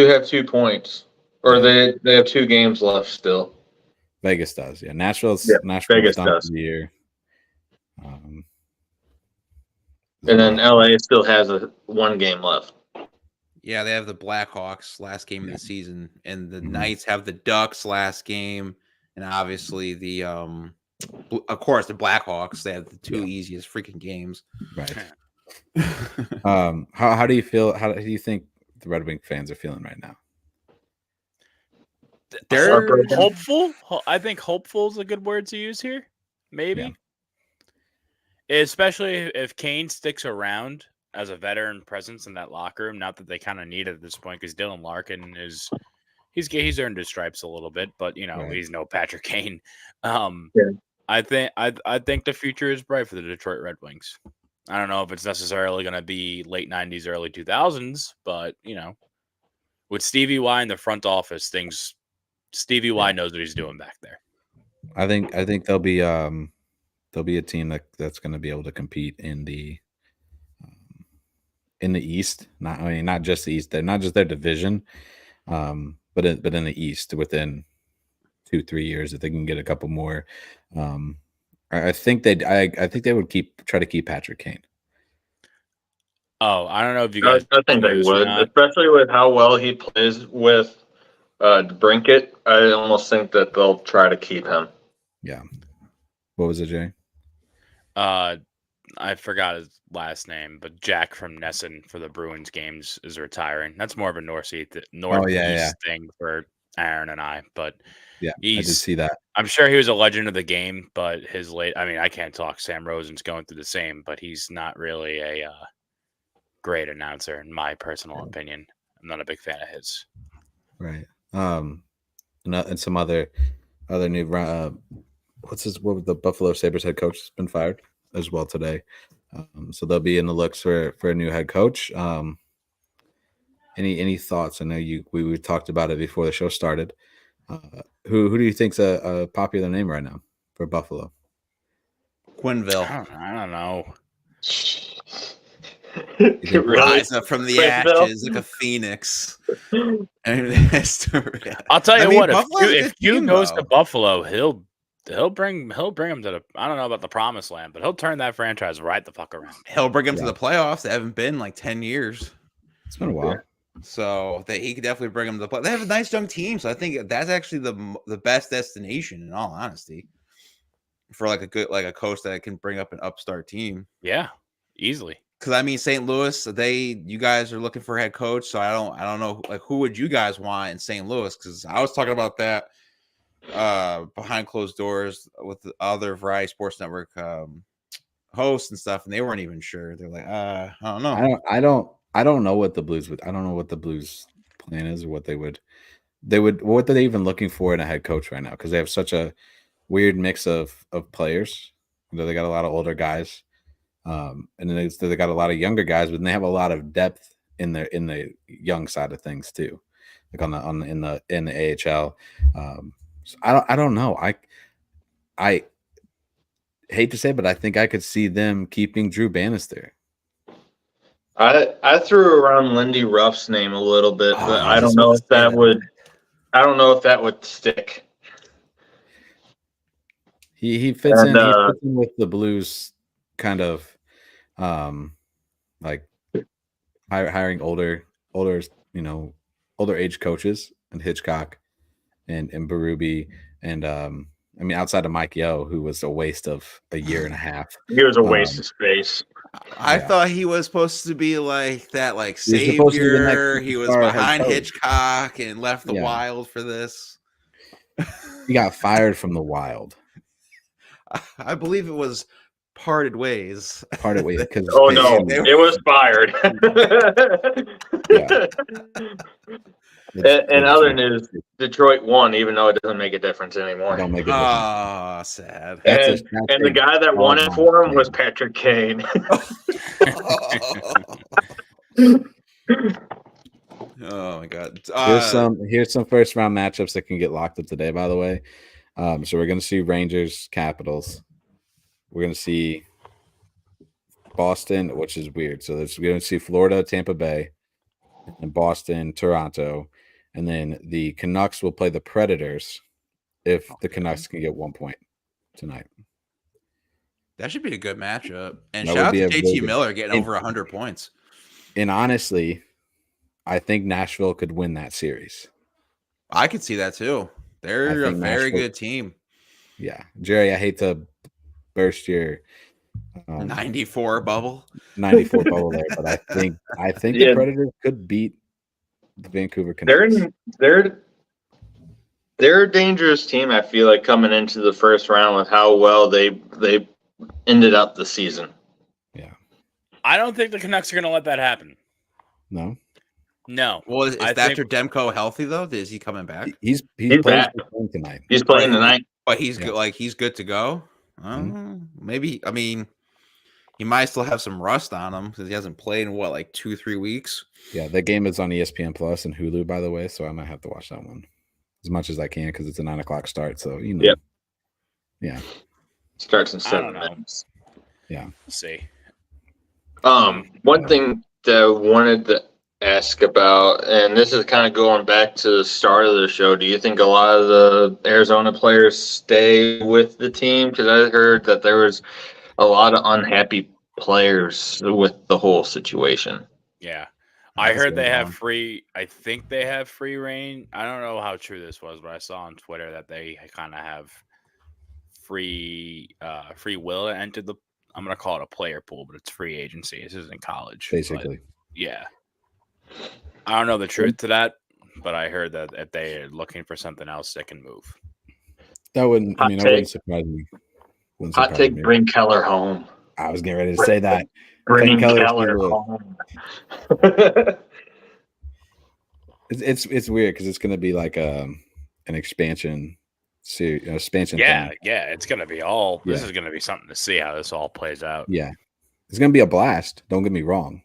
have 2 points, or they have 2 games left still. Vegas does, yeah. Nashville's Vegas done does for the year. And then LA still has 1 game left. Yeah, they have the Blackhawks last game of the season, and the Knights have the Ducks last game, and obviously the of course the Blackhawks. They have the 2 easiest freaking games. Right. How do you feel? How do you think the Red Wing fans are feeling right now? They're hopeful. I think hopeful is a good word to use here. Maybe. Yeah. Especially if Kane sticks around as a veteran presence in that locker room. Not that they kind of need it at this point, because Dylan Larkin he's earned his stripes a little bit, but he's no Patrick Kane. I think the future is bright for the Detroit Red Wings. I don't know if it's necessarily going to be late 90s, early 2000s, but with Stevie Y in the front office, Stevie Y knows what he's doing back there. I think they'll be a team that's going to be able to compete in the East. Not just the East. They're not just their division, but in the East within 2-3 years, if they can get a couple more. I think they would try to keep Patrick Kane. Oh, I don't know if you guys. I think they would, especially with how well he plays with Brinkett. I almost think that they'll try to keep him. Yeah. What was it, Jay? I forgot his last name, but Jack from Nesson for the Bruins games is retiring. That's more of a northeast thing for Aaron and I, but Yeah, I did see that. I'm sure he was a legend of the game, but I can't talk. Sam Rosen's going through the same, but he's not really a great announcer, in my personal opinion. I'm not a big fan of his. Right. And some other new what was the Buffalo Sabres head coach has been fired as well today. So they'll be in the looks for a new head coach. Any thoughts? I know we talked about it before the show started. Who do you think's a popular name right now for Buffalo? Quinville. I don't know. Rise up from the ashes like a phoenix. I'll tell you what. If Q goes to Buffalo, he'll bring him to the. I don't know about the promised land, but he'll turn that franchise right the fuck around. He'll bring him to the playoffs. They haven't been like 10 years. It's been a while. So he could definitely bring them to the play. They have a nice young team, so I think that's actually the best destination, in all honesty, for like a coach that can bring up an upstart team. Yeah, easily. Because I mean, St. Louis, you guys are looking for a head coach, so I don't know, like, who would you guys want in St. Louis? Because I was talking about that behind closed doors with the other Variety Sports Network hosts and stuff, and they weren't even sure. They're like, I don't know. I don't know what the Blues would. I don't know what the Blues plan is or what what are they even looking for in a head coach right now? Because they have such a weird mix of players. They got a lot of older guys, and then they got a lot of younger guys, but they have a lot of depth in the young side of things too, like in the AHL. So I don't know. I hate to say it, but I think I could see them keeping Drew Bannister. I threw around Lindy Ruff's name a little bit, but I don't know if that would stick. He fits in. He fits in with the Blues, kind of, like hiring older age coaches, and Hitchcock, and Berube, and I mean, outside of Mike Yeo, who was a waste of a year and a half. He was a waste of space. I thought he was supposed to be like that, like savior. He was behind Hitchcock and left the Wild for this. He got fired from the Wild. I believe it was parted ways. Parted ways. Oh no, it was fired. And other news, Detroit won, even though it doesn't make a difference anymore. Don't make a difference. Sad. And the guy that won it for him was Patrick Kane. Oh my god! Here's some first round matchups that can get locked up today. By the way, so we're going to see Rangers Capitals. We're going to see Boston, which is weird. So we're going to see Florida Tampa Bay, and Boston Toronto. And then the Canucks will play the Predators if the Canucks can get 1 point tonight. That should be a good matchup. And shout out to JT Miller getting over 100 points. And honestly, I think Nashville could win that series. I could see that too. They're a very good team. Yeah. Jerry, I hate to burst your 94 bubble. 94 bubble there, but I think the Predators could beat the Vancouver Canucks. They're a dangerous team, I feel like, coming into the first round with how well they ended up the season. Yeah. I don't think the Canucks are going to let that happen. No. Well, is Thatcher Demko healthy though? Is he coming back? He's back tonight. He's playing tonight. But he's good. Like, he's good to go. Maybe. I mean, he might still have some rust on him because he hasn't played in 2-3 weeks. Yeah, that game is on ESPN Plus and Hulu, by the way, so I might have to watch that one as much as I can because it's a 9:00 start. So Yep. Yeah. Starts in 7 minutes. Yeah. We'll see. One thing that I wanted to ask about, and this is kind of going back to the start of the show, do you think a lot of the Arizona players stay with the team? Because I heard that there was a lot of unhappy players with the whole situation. Yeah. I heard they have free. I think they have free reign. I don't know how true this was, but I saw on Twitter that they kind of have free will to enter I'm gonna call it a player pool, but it's free agency. This isn't college, basically. Yeah, I don't know the truth to that, but I heard that if they're looking for something else, they can move. That wouldn't. I mean, that wouldn't surprise me. Hot take: bring Keller home. I was getting ready to say that. Bring Keller home. It's weird because it's going to be like an expansion series, expansion. Yeah, thing. yeah, it's going to be all. This Yeah. is going to be something to see how this all plays out. Yeah, it's going to be a blast. Don't get me wrong.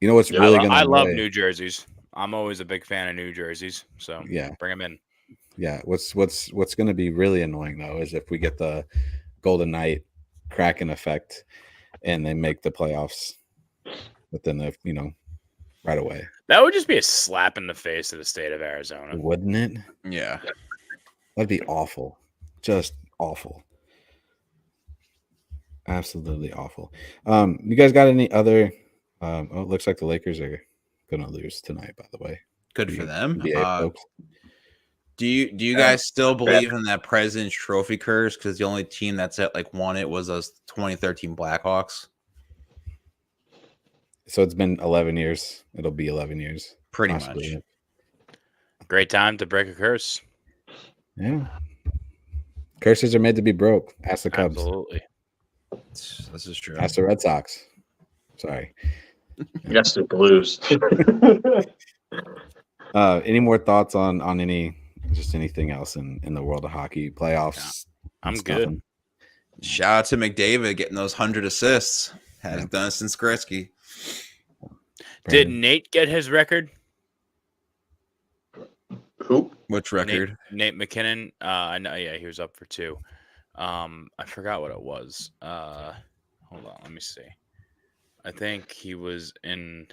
You know what's really going to? I love New Jerseys. I'm always a big fan of New Jerseys. So yeah, bring them in. Yeah, what's going to be really annoying though is if we get the Golden Knight Kraken effect and they make the playoffs within the right away. That would just be a slap in the face of the state of Arizona, wouldn't it? Yeah, that'd be awful, just awful, absolutely awful. You guys got any other? It looks like the Lakers are gonna lose tonight. By the way, good for them. folks. Do you guys still believe in that President's Trophy curse? Because the only team that's won it was those 2013 Blackhawks. So it's been 11 years. It'll be 11 years. Pretty much. Great time to break a curse. Yeah. Curses are made to be broke. Ask the Cubs. Absolutely. This is true. Ask the Red Sox. Sorry. Yes, the Blues. Any more thoughts on anything else in the world of hockey playoffs? Yeah, I'm good. Shout out to McDavid getting those 100 assists. Hasn't done it since Gretzky. Did Nate get his record? Who? Which record? Nate McKinnon. I know. Yeah, he was up for 2. I forgot what it was. Hold on. Let me see. I think he was in.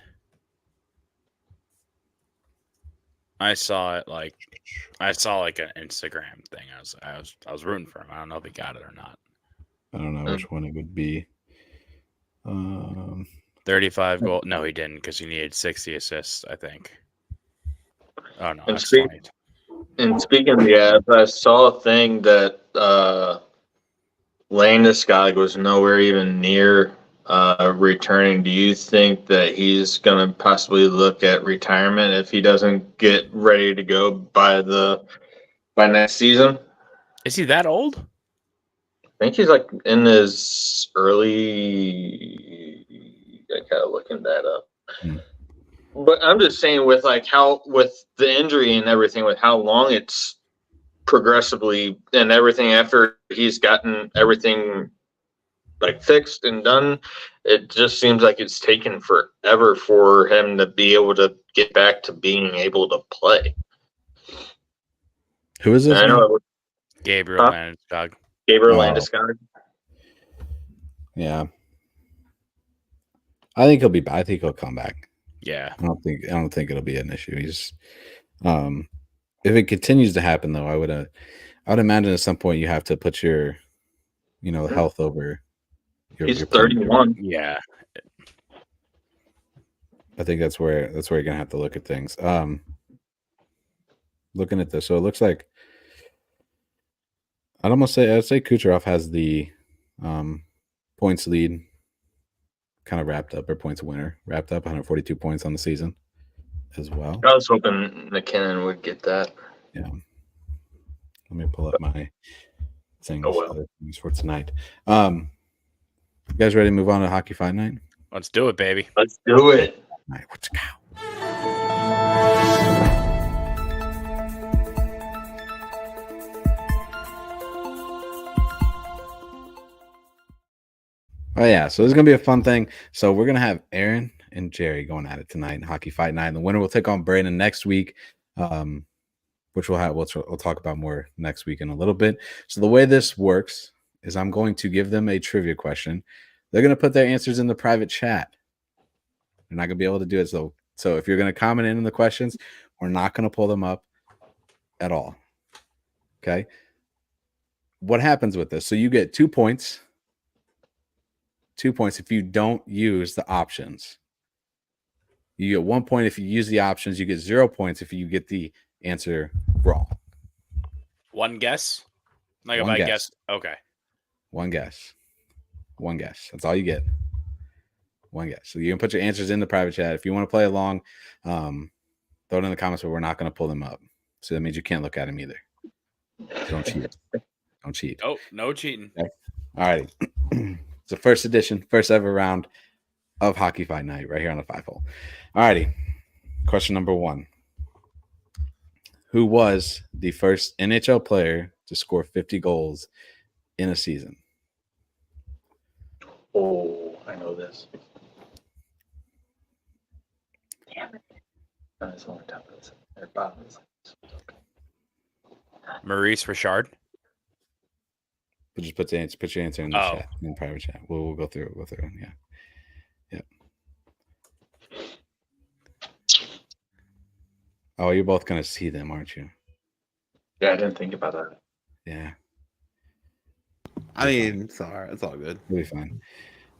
I saw it like an Instagram thing. I was rooting for him. I don't know if he got it or not. I don't know which one it would be. 35 goal. No, he didn't because he needed 60 assists, I think. Oh no, and that's speaking of the Avs, I saw a thing that Landeskog was nowhere even near returning. Do you think that he's going to possibly look at retirement if he doesn't get ready to go by next season? Is he that old? I think he's like in his early. I gotta looking that up. But I'm just saying with the injury and everything, with how long it's progressively and everything after he's gotten everything like fixed and done, it just seems like it's taken forever for him to be able to get back to being able to play. Who is this? I know Gabriel Landeskog. Landeskog. Yeah. I think he'll be back. I think he'll come back. Yeah. I don't think it'll be an issue. He's if it continues to happen though, I would imagine at some point you have to put your health over He's 31. Yeah. I think that's where you're gonna have to look at things. Looking at this, so it looks like I'd say Kucherov has the points lead kind of wrapped up, or points winner wrapped up, 142 points on the season as well. I was hoping McKinnon would get that. Yeah. Let me pull up my things, other things for tonight. You guys ready to move on to Hockey Fight Night? Let's do it, baby. Let's do it. All right, let's go. Oh yeah, so this is gonna be a fun thing. So we're gonna have Aaron and Jerry going at it tonight in Hockey Fight Night. And the winner will take on Brandon next week, which we'll talk about more next week in a little bit. So the way this works is I'm going to give them a trivia question. They're gonna put their answers in the private chat. They're not gonna be able to do it. So if you're gonna comment in the questions, we're not gonna pull them up at all. Okay. What happens with this? So you get 2 points. 2 points if you don't use the options. You get 1 point if you use the options. You get 0 points if you get the answer wrong. One guess? Like One if I guess. guess. Okay. One guess. One guess. That's all you get. One guess. So you can put your answers in the private chat. If you want to play along, throw it in the comments, but we're not going to pull them up. So that means you can't look at them either. Don't cheat. Don't cheat. Oh, no cheating. Okay. All right. It's the first edition, first ever round of Hockey Fight Night right here on the 5-hole. All righty. Question number 1. Who was the first NHL player to score 50 goals in a season? Oh, I know this. Damn it. No, it's only top of this. Or bottom of this. Maurice Richard. But just put your answer in the chat, in the private chat. We'll go through it. Yeah. Yep. Oh, you're both gonna see them, aren't you? Yeah, I didn't think about that. Yeah. I mean, it's all right. It's all good. We'll be fine.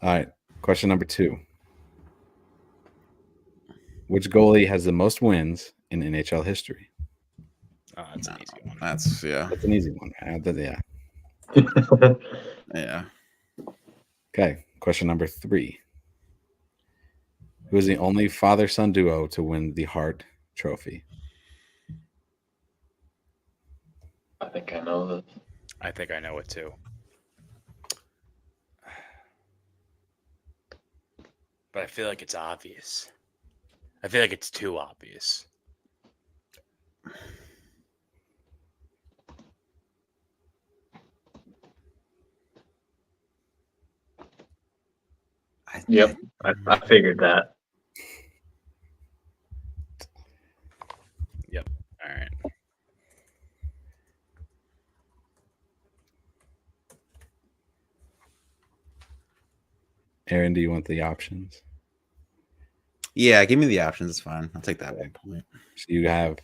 All right. Question number 2. Which goalie has the most wins in NHL history? Oh, that's an easy one. That's That's an easy one. Yeah. Yeah. Okay. Question number 3. Who is the only father-son duo to win the Hart Trophy? I think I know that. I think I know it too. But I feel like it's obvious. I feel like it's too obvious. Yep, I figured that. Yep. All right. Aaron, do you want the options? Yeah, give me the options. It's fine. I'll take that 1 point. So you have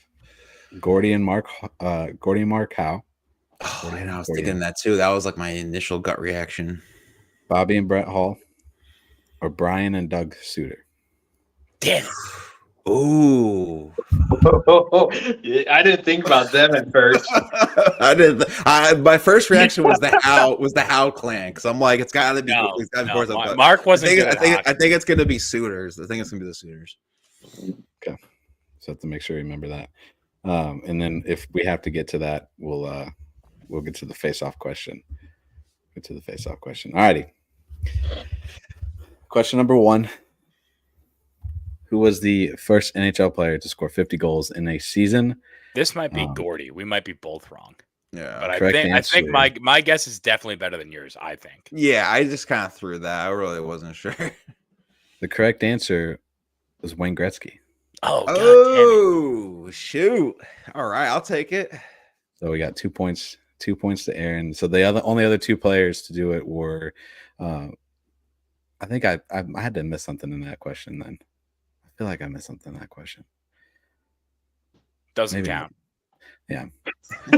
Gordy and Mark Howe. Oh, and I was thinking that too. That was like my initial gut reaction. Bobby and Brett Hall, or Brian and Doug Suter. Damn it. Ooh. I didn't think about them at first. I didn't. My first reaction was the Howe clan, because I'm like, it's got to be. No, it's gotta be no, Mark wasn't good at hockey. I think it's going to be Sooners. I think it's going to be the Sooners. Okay, so have to make sure you remember that. And then if we have to get to that, we'll get to the face-off question. All righty. Question number 1. Who was the first NHL player to score 50 goals in a season? This might be Gordy. We might be both wrong. Yeah, but I think my guess is definitely better than yours. I think. Yeah, I just kind of threw that. I really wasn't sure. The correct answer was Wayne Gretzky. Oh, shoot! All right, I'll take it. So we got 2 points. 2 points to Aaron. So the only other 2 players to do it were. I think I had to miss something in that question. Then I feel like I missed something in that question. Doesn't count. Yeah,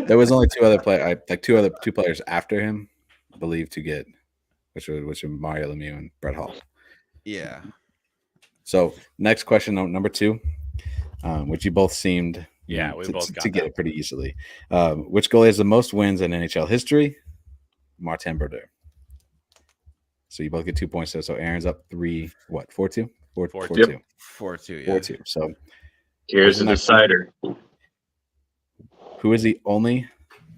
there was only 2 other two players after him, I believe, to get, which were Mario Lemieux and Brett Hall. Yeah. So next question, number 2, which you both seemed both to get it pretty easily. Which goalie has the most wins in NHL history? Martin Brodeur. So you both get 2 points there. So Aaron's up 3. What? 4-2. 4-2. 4-2. 4-2. So here's the decider. Who is the only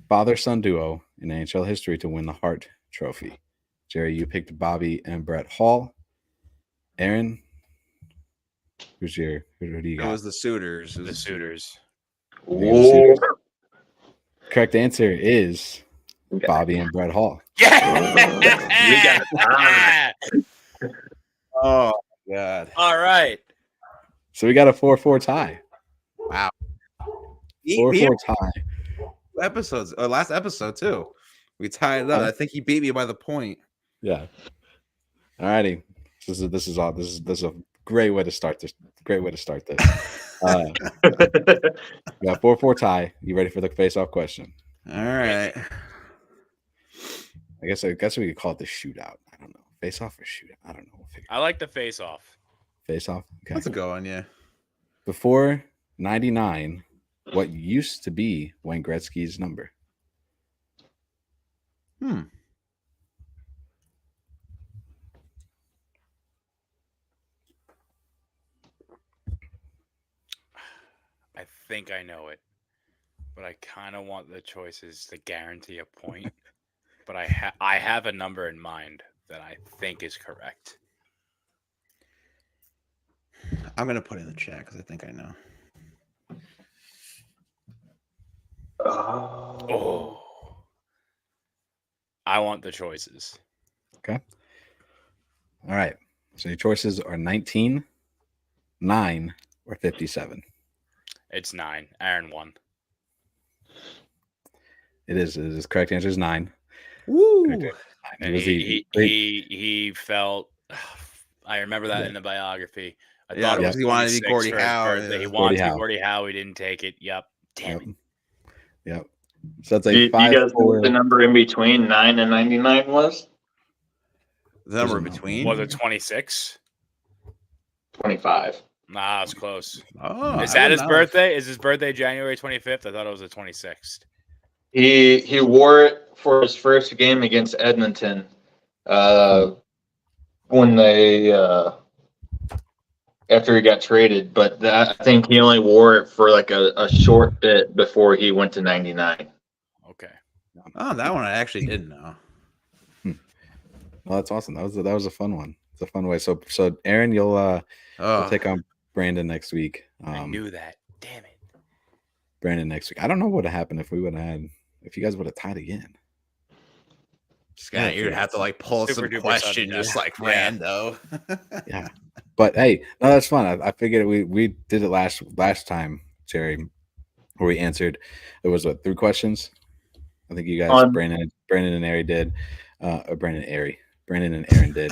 father-son duo in NHL history to win the Hart Trophy? Jerry, you picked Bobby and Brett Hall. Aaron, who do you got? It was the Sooners. The Sooners. Correct answer is Bobby and Brett Hall. Yeah. Oh God. All right. So we got a 4-4 tie. Wow. 4-4 tie. Last episode too. We tied it up. I think he beat me by the point. Yeah. All righty. This is a great way to start this. We got 4-4 tie. You ready for the face-off question? All right. I guess we could call it the shootout. I don't know. Face-off or shootout? I don't know. We'll figure I like the face-off. Face-off. Okay. That's a good one, yeah. Before 99, what used to be Wayne Gretzky's number? I think I know it, but I kind of want the choices to guarantee a point. But I have a number in mind that I think is correct. I'm gonna put it in the chat because I think I know. Oh. I want the choices. Okay. All right. So your choices are 19, 9, or 57. It's 9. Aaron won. It is. Correct answer is 9. Woo! Correct answer is 9. And he felt. I remember that in the biography. I thought it was he wanted to be 26 Gordie for his Howe. birthday. He wanted to be Gordie Howe. He didn't take it. Yep. Damn it. Yep. So that's Do a you 5. guys know what the number in between 9 and 99 was? The number in between? Was it 26? 25. Nah, it's close. Oh, Is that his birthday? Is his birthday January 25th? I thought it was the 26th. He wore it for his first game against Edmonton. When they after he got traded, but I think he only wore it for like a short bit before he went to 99. Okay. Oh, that one I actually didn't know. Well, that's awesome. That was a fun one. It's a fun way. So Aaron, you'll take on Brandon next week. I knew that. Damn it. Brandon next week. I don't know what would have happened if you guys would have tied again. You'd have to like pull some question just like rando. Yeah. But hey, no, that's fun. I figured we did it last time, Jerry, where we answered. It was 3 questions. I think you guys, Brandon and Ari did, or Brandon and Aaron did.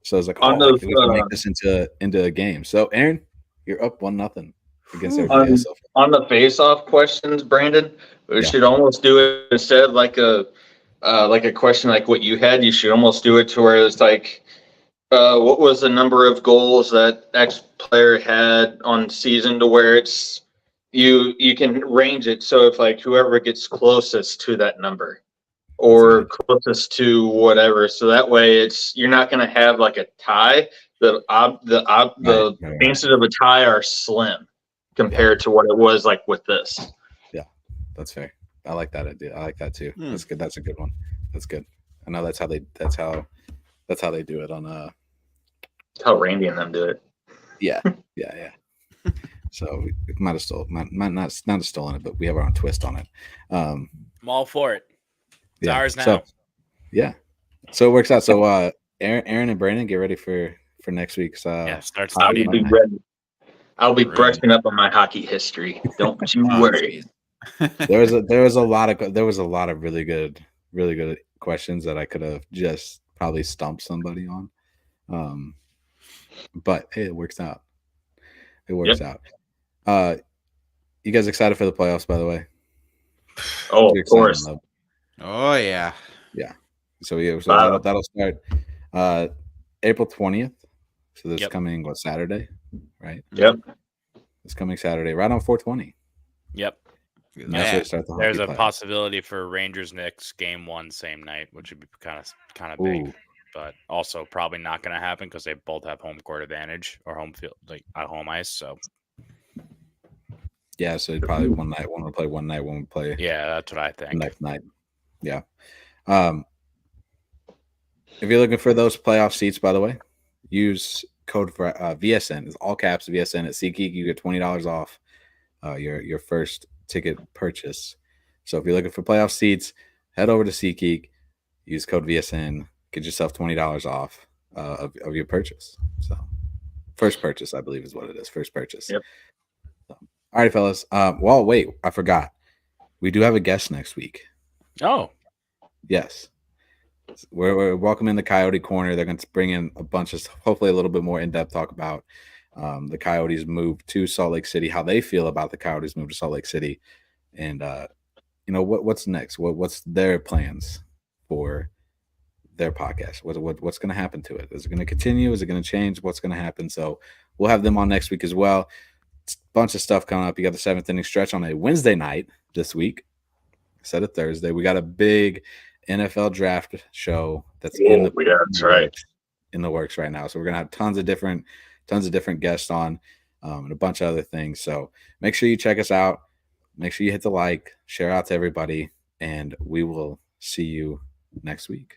So I was like, we can make this into a game. So Aaron, you're up 1-0 against everybody else. On the face-off questions, Brandon, we should almost do it instead of like a question like what you had. You should almost do it to where it's like, what was the number of goals that X player had on season, to where it's you can range it. So if like whoever gets closest to that number or closest to whatever, so that way you're not going to have like a tie. The chances of a tie are slim compared to what it was like with this. Yeah, that's fair. I like that idea. I like that too. That's good. That's a good one. That's good. I know that's how they do it on That's how Randy and them do it. Yeah. So we might have not stolen it, but we have our own twist on it. I'm all for it. It's ours now. So, yeah. So it works out. So Aaron and Brandon, get ready for next week's start studying. I'll be ready. I'll be brushing up on my hockey history. Don't you worry. There was a lot of really good questions that I could have just probably stumped somebody on. But hey, it works out. It works out. You guys excited for the playoffs, by the way? Oh, of course. Oh yeah. Yeah. So that'll start April 20th. So this coming Saturday, right? Yep. This coming Saturday, right on 420. Yep. There's a possibility for Rangers Knicks game 1 same night, which would be kind of big, but also probably not going to happen because they both have home court advantage or home field, like at home ice. So yeah, so probably one will play one night, one will play. Yeah, that's what I think. Next night. Yeah. If you're looking for those playoff seats, by the way, use code for VSN. It's all caps VSN at SeatGeek. You get $20 off your first ticket purchase. So if you're looking for playoff seats, head over to SeatGeek, use code VSN, get yourself $20 off of your purchase. So first purchase, I believe, is what it is. First purchase. Yep. So, all right, fellas. Well, wait, I forgot. We do have a guest next week. Oh, yes. We're welcoming the Coyote Corner. They're going to bring in a bunch of, hopefully a little bit more in-depth talk about the Coyotes move to Salt Lake City, how they feel about the Coyotes move to Salt Lake City, and what's next? What's their plans for their podcast? What's going to happen to it? Is it going to continue? Is it going to change? What's going to happen? So we'll have them on next week as well. Bunch of stuff coming up. You got the 7th inning stretch on a Wednesday night this week instead of Thursday. We got a big NFL draft show that's in the works right now. So we're gonna have tons of different guests on. and a bunch of other things. So make sure you check us out. Make sure you hit the like, share out to everybody, and we will see you next week.